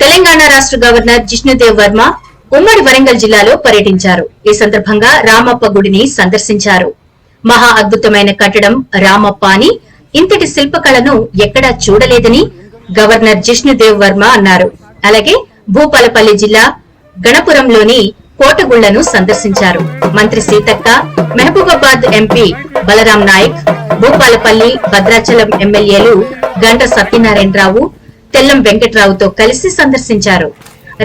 తెలంగాణ రాష్ట్ర గవర్నర్ జిష్ణుదేవ్ వర్మ ఉమ్మడి వరంగల్ జిల్లాలో పర్యటించారు. ఈ సందర్భంగా రామప్ప గుడిని సందర్శించారు. మహా అద్భుతమైన కట్టడం రామప్ప అని, ఇంతటి శిల్పకళను ఎక్కడా చూడలేదని గవర్నర్ జిష్ణుదేవ్ వర్మ అన్నారు. అలాగే భూపాలపల్లి జిల్లా గణపురంలోని కోటగుళ్లను సందర్శించారు. మంత్రి సీతక్క, మహబూబాబాద్ ఎంపీ బలరాం నాయక్, భూపాలపల్లి, భద్రాచలం ఎమ్మెల్యేలు గంట సత్యనారాయణరావు, తెల్లం వెంకట్రావుతో కలిసి సందర్శించారు.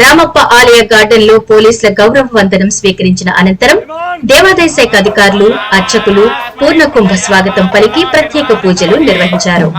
రామప్ప ఆలయ గార్డెన్ లో పోలీసుల గౌరవ వందనం స్వీకరించిన అనంతరం దేవాదాయ శాఖ అధికారులు, అర్చకులు పూర్ణ కుంభ స్వాగతం పలికి ప్రత్యేక పూజలు నిర్వహించారు.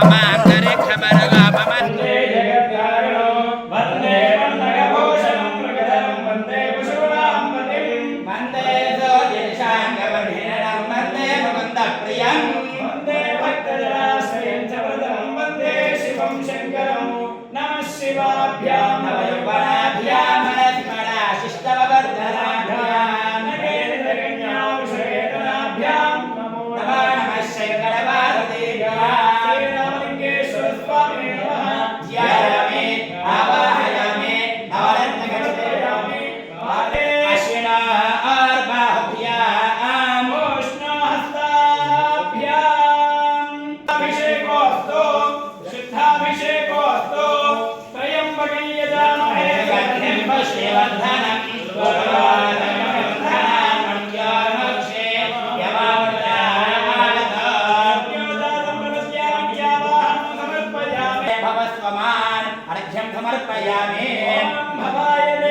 अर्घ्यं समर्पयामि।